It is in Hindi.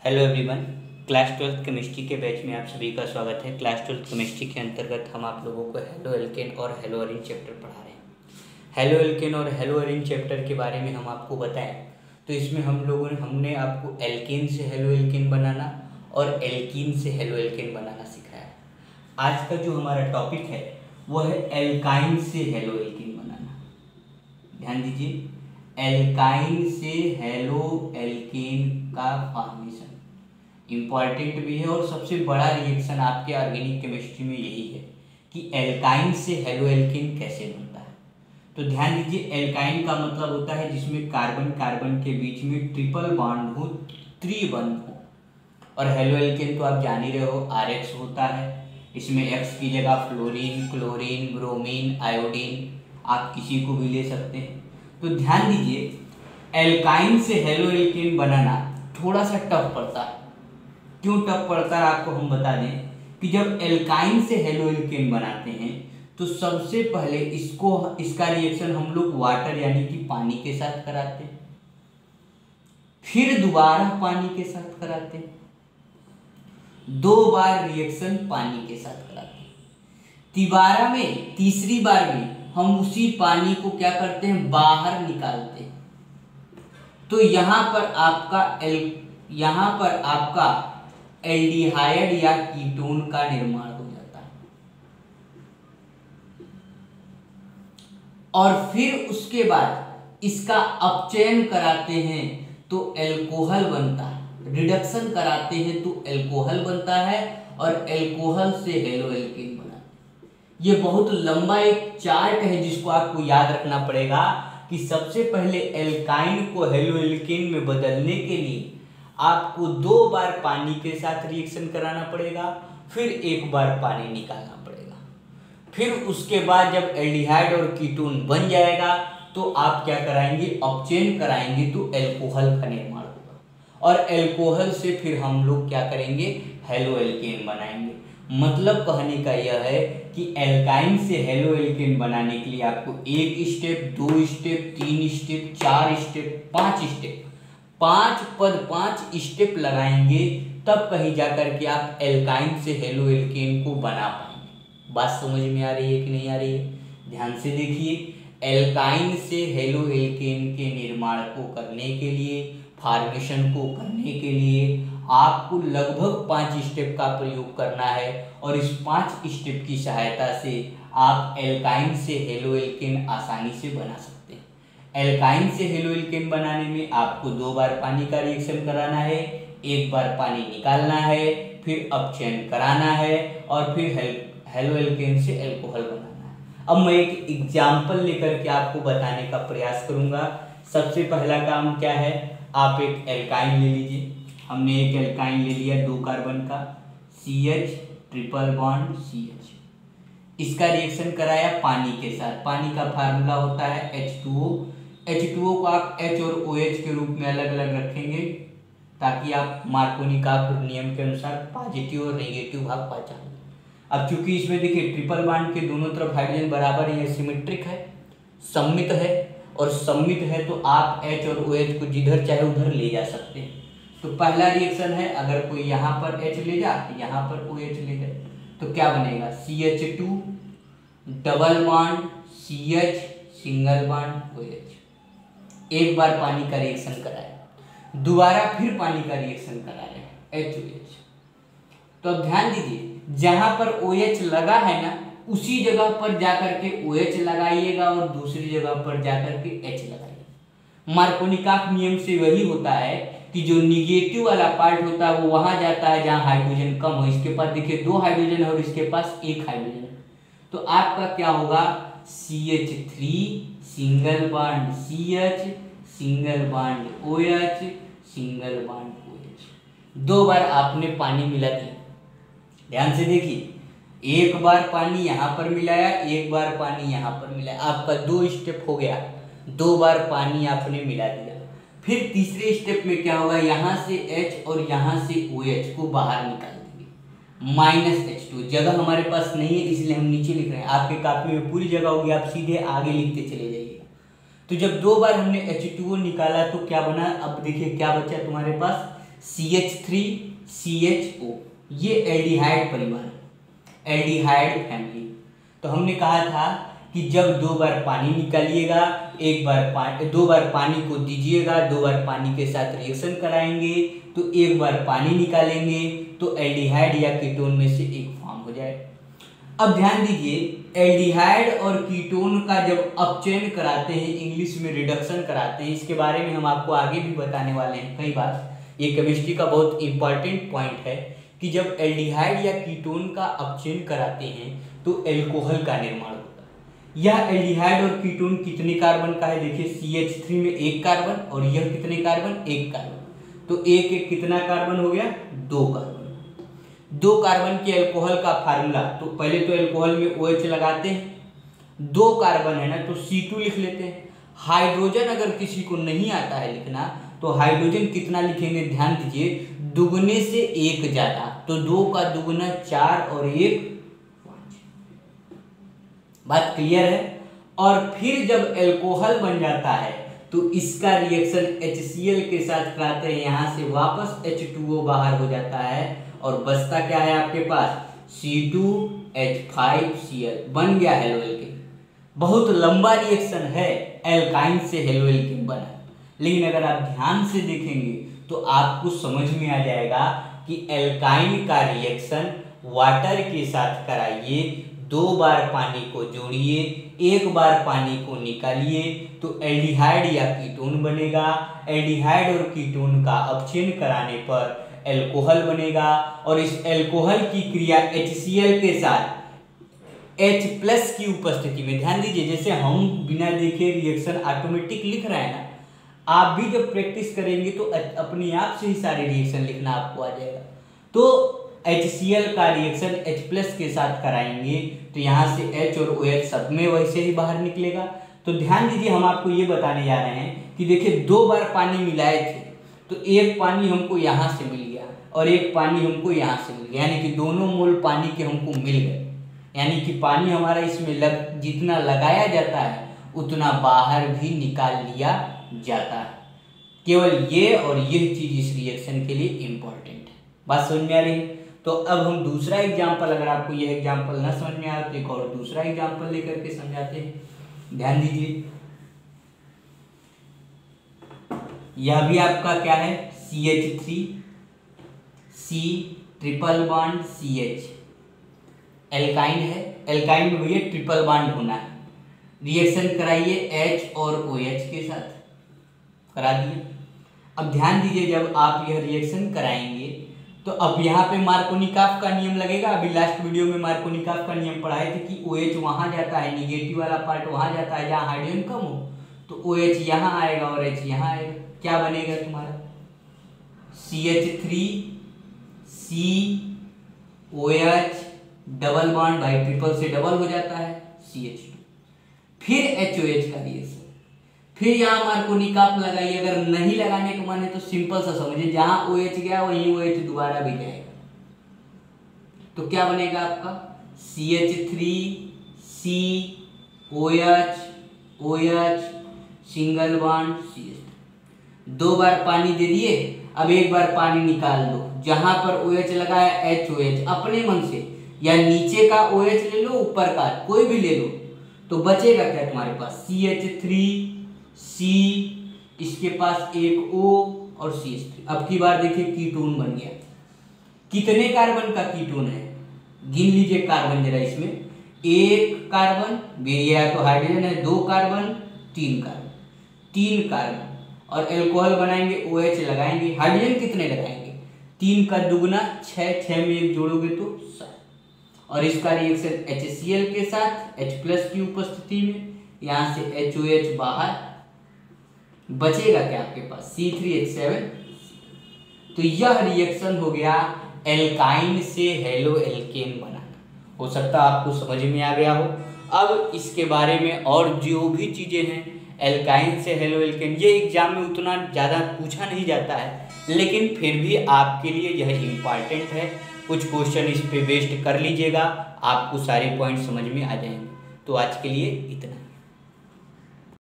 Hello everyone. Class 12th chemistry के बैच में आप सभी का स्वागत है। क्लास 12th केमिस्ट्री के अंतर्गत हम आप लोगों को हेलो एल्केन और हेलो एरीन चैप्टर पढ़ा रहे हैं। हेलो एल्केन और हेलो एरीन चैप्टर के बारे में हम आपको बताएं तो इसमें हमने आपको एल्केन से हेलो एल्केन बनाना और एल्कीन से हेलो एल्केन बनाना सिखाया है। आज का जो हमारा टॉपिक है वो है एल्काइन से हेलो एल्केन बनाना। ध्यान दीजिए, एल्काइन से हेलो एल्केन का फॉर्मेशन इम्पॉर्टेंट भी है और सबसे बड़ा रिएक्शन आपके ऑर्गेनिक केमिस्ट्री में यही है कि एल्काइन से हेलो एल्केन कैसे बनता है। तो ध्यान दीजिए, एल्काइन का मतलब होता है जिसमें कार्बन कार्बन के बीच में ट्रिपल बॉन्ड हो, त्रिबंध हो। और हेलो एल्केन तो आप जान ही रहे हो, RH होता है। इसमें X की जगह फ्लोरीन, क्लोरीन, ब्रोमीन, आयोडीन आप किसी को भी ले सकते हैं। तो ध्यान दीजिए, एल्काइन से हेलो एल्केन बनाना थोड़ा सा टफ पड़ता है। क्यों टफ पड़ता है आपको हम बता दें कि जब एल्काइन से हेलो एल्केन बनाते हैं तो सबसे पहले इसका रिएक्शन हम लोग वाटर यानी कि पानी के साथ कराते हैं, फिर दोबारा पानी के साथ कराते हैं, 2 बार रिएक्शन पानी के साथ कराते हैं। तीसरी बार में हम उसी पानी को क्या करते हैं, बाहर निकालते हैं। तो यहाँ पर आपका एल्डिहाइड या कीटोन का निर्माण हो जाता है और फिर उसके बाद इसका अपचयन कराते हैं तो एल्कोहल बनता है, रिडक्शन कराते हैं तो एल्कोहल बनता है और एल्कोहल से हेलो एल्केन बनाते हैं। ये बहुत लंबा एक चार्ट है जिसको आपको याद रखना पड़ेगा कि सबसे पहले एल्काइन को हेलो एल्केन में बदलने के लिए आपको 2 बार पानी के साथ रिएक्शन कराना पड़ेगा, फिर 1 बार पानी निकालना पड़ेगा। फिर उसके बाद जब एल्डिहाइड और कीटोन बन जाएगा तो आप क्या कराएंगे, अपचयन कराएंगे तो एल्कोहल का निर्माण होगा और एल्कोहल से फिर हम लोग क्या करेंगे, हेलो एल्केन बनाएंगे। मतलब कहने का यह है कि एल्काइन से हेलो एल्केन बनाने के लिए आपको 1 step, 2 step, 3 step, 4 step, 5 step, 5 step लगाएंगे, तब कहीं जाकर के आप एल्काइन से हेलो एल्केन को बना पाएंगे। बात समझ में आ रही है कि नहीं आ रही है? ध्यान से देखिए, एल्काइन से हेलो एल्केन के निर्माण को करने के लिए, फॉर्मेशन को करने के लिए आपको लगभग 5 स्टेप का प्रयोग करना है और इस 5 स्टेप की सहायता से आप एल्काइन से हेलो एल्केन आसानी से बना सकते हैं। एल्काइन से हेलो एल्केन बनाने में आपको 2 बार पानी का रिएक्शन कराना है, 1 बार पानी निकालना है, फिर अपचयन कराना है और फिर हेलो एल्केन से एल्कोहल बनाना है। अब मैं एक एग्जाम्पल लेकर के आपको बताने का प्रयास करूंगा। सबसे पहला काम क्या है, आप एक एल्काइन ले लीजिए। हमने एक एल्काइन ले लिया 2 कार्बन का, CH ट्रिपल बॉन्ड CH। इसका रिएक्शन कराया पानी के साथ। पानी का फार्मूला होता है H2O। H2O को आप H और OH के रूप में अलग अलग रखेंगे ताकि आप मार्कोनी-काफ नियम के अनुसार पॉजिटिव और नेगेटिव भाग पहचान। अब चूंकि इसमें देखिए ट्रिपल बॉन्ड के दोनों तरफ हाइड्रोजन बराबर है, सिमेट्रिक है, सममित है, और सममित है तो आप H और OH को जिधर चाहे उधर ले जा सकते हैं। तो पहला रिएक्शन है, अगर कोई यहाँ पर H ले जा, यहाँ पर OH ले जाए तो क्या बनेगा, CH2 double bond CH single bond OH। 1 बार पानी का रिएक्शन कराया, दोबारा फिर पानी का रिएक्शन कराया HOH। तो अब ध्यान दीजिए, जहां पर OH लगा है ना, उसी जगह पर जाकर के OH लगाइएगा और दूसरी जगह पर जाकर के H लगाइएगा। मार्कोनी-काफ नियम से वही होता है कि जो निगेटिव वाला पार्ट होता है वो वहां जाता है जहां हाइड्रोजन कम हो। इसके पास देखिए 2 हाइड्रोजन है और इसके पास 1 हाइड्रोजन है, तो आपका क्या होगा, CH3 single bond CH single bond OH single bond OH। 2 बार आपने पानी मिला दिया। ध्यान से देखिए, 1 बार पानी यहाँ पर मिलाया, 1 बार पानी यहाँ पर मिलाया, आपका 2 स्टेप हो गया। 2 बार पानी आपने मिला दिया। फिर तीसरे स्टेप में क्या होगा, यहाँ से H और यहाँ से OH को बाहर निकाल देंगे, -H2। जगह हमारे पास नहीं है इसलिए हम नीचे लिख रहे हैं, आपके कॉपी में पूरी जगह होगी, आप सीधे आगे लिखते चले जाइएगा। तो जब 2 बार हमने H2O निकाला तो क्या बना, अब देखिए क्या बचा तुम्हारे पास, CH3CHO, ये एल्डिहाइड परिवार, एल्डिहाइड फैमिली। तो हमने कहा था कि जब 2 बार पानी निकालिएगा, 2 बार पानी को दीजिएगा, 2 बार पानी के साथ रिएक्शन कराएंगे, तो 1 बार पानी निकालेंगे तो एल्डिहाइड या कीटोन में से एक फॉर्म हो जाए। अब ध्यान दीजिए, एल्डिहाइड और कीटोन का जब अपचयन कराते हैं, इंग्लिश में रिडक्शन कराते हैं, इसके बारे में हम आपको आगे भी बताने वाले हैं कई बार। ये केमिस्ट्री का बहुत इंपॉर्टेंट पॉइंट है कि जब एल्डिहाइड या कीटोन का अपचयन कराते हैं तो एल्कोहल का निर्माण होता है। यह एल्डिहाइड और कीटोन कितने कार्बन का है? देखिए CH3 में 1 कार्बन और यह कितने कार्बन? 1 कार्बन। तो एक एक कितना कार्बन हो गया? 2 कार्बन। 2 कार्बन के अल्कोहल का फार्मूला, तो पहले तो अल्कोहल में OH लगाते हैं, 2 कार्बन है ना तो C2 लिख लेते हैं। हाइड्रोजन अगर किसी को नहीं आता है लिखना तो हाइड्रोजन कितना लिखेंगे? ध्यान दीजिए, दुगने से 1 ज्यादा, तो 2 का दुगना 4 और 1 5। बात क्लियर है? और फिर जब अल्कोहल बन जाता है तो इसका रिएक्शन HCl के साथ कराते हैं, यहाँ से वापस H2O बाहर हो जाता है और बचता क्या है आपके पास? C2H5Cl बन गया हेलो एल्केन। बहुत लंबा रिएक्शन है, एल्काइन से हेलो एल्केन बना, लेकिन अगर आप ध्यान से देखेंगे तो आपको समझ में आ जाएगा कि एल्काइन का रिएक्शन वाटर के साथ कराइए, 2 बार पानी को जोड़िए, 1 बार पानी को निकालिए तो एल्डिहाइड या कीटोन बनेगा। एल्डिहाइड और कीटोन का अपचयन कराने पर एल्कोहल बनेगा और इस एल्कोहल की क्रिया HCl के साथ H+ की उपस्थिति में, ध्यान दीजिए जैसे हम बिना देखे रिएक्शन ऑटोमेटिक लिख रहे हैं ना, आप भी जब प्रैक्टिस करेंगे तो अपने आप से ही सारे रिएक्शन लिखना आपको आ जाएगा। तो HCl का रिएक्शन H+ के साथ कराएंगे तो यहाँ से H और OH सब में वैसे ही बाहर निकलेगा। तो ध्यान दीजिए, हम आपको ये बताने जा रहे हैं कि देखिए 2 बार पानी मिलाए थे तो 1 पानी हमको यहाँ से मिल गया और 1 पानी हमको यहाँ से मिल गया, यानी कि दोनों मोल पानी के हमको मिल गए, यानी कि पानी हमारा इसमें जितना लगाया जाता है उतना बाहर भी निकाल लिया जाता है। केवल ये और यह चीज इस रिएक्शन के लिए इम्पोर्टेंट है। बात समझ में आ रही है? तो अब हम दूसरा एग्जाम्पल, अगर आपको यह एग्जाम्पल ना समझ में आया तो एक और दूसरा एग्जाम्पल लेकर के समझाते हैं। ध्यान दीजिए, यह भी आपका क्या है? CH3C triple bond CH, alkyne है। एल्काइन में भैया ट्रिपल बॉन्ड होना है। रिएक्शन कराइए H और OH के साथ, करा दिए। अब ध्यान दीजिए, जब आप यह रिएक्शन कराएंगे तो अब यहाँ पे मार्कोनिकॉफ का नियम लगेगा। अभी लास्ट वीडियो में मार्कोनिकॉफ का नियम पढ़ाए थे कि OH वहाँ जाता है, निगेटिव वाला पार्ट वहाँ जाता है जहाँ हाइड्रोजन कम हो, तो OH यहाँ आएगा और H यहाँ आएगा। क्या बनेगा तुम्हारा? CH3COH डबल बॉन्ड भाई ट्रिपल से डबल हो जाता है CH2, फिर HOH का रिएक्शन, फिर यहाँ मार्कोनिकॉफ लगाइए। अगर नहीं लगाने का मन है तो सिंपल सा समझिए, जहां OH गया वहीं OH दोबारा भी जाएगा, तो क्या बनेगा आपका? CH3COH OH single bond CH2। 2 बार पानी दे दिए, अब 1 बार पानी निकाल दो, जहां पर OH लगाया HOH अपने मन से, या नीचे का OH ले लो ऊपर का कोई भी ले लो, तो बचेगा क्या तुम्हारे पास? CH3C, इसके पास एक O और CH3। अब की बार देखिए कीटोन बन गया। कितने कार्बन का कीटोन है? गिन लीजिए कार्बन जरा इसमें। 1 कार्बन, बेरिया तो हाइड्रोजन है, 2 कार्बन, 3 कार्बन, 3 कार्बन, और एल्कोहल बनाएंगे OH लगाएंगे। हाइड्रोजन कितने लगाएंगे? 3 का दुगना 6, 6 में 1 जोड़ोगे तो 7, और इसका रिएक्शन HCl के साथ H+ की उपस्थिति में, यहाँ से HOH बाहर, बचेगा क्या आपके पास? C3H7। तो यह रिएक्शन हो गया एल्काइन से हेलो एल्केन बनाना। हो सकता है आपको समझ में आ गया हो। अब इसके बारे में और जो भी चीज़ें हैं एल्काइन से हेलो एल्केन, ये एग्जाम में उतना ज़्यादा पूछा नहीं जाता है, लेकिन फिर भी आपके लिए यह इम्पॉर्टेंट है। कुछ क्वेश्चन इस पे बेस्ड कर लीजिएगा, आपको सारे पॉइंट समझ में आ जाएंगे। तो आज के लिए इतना।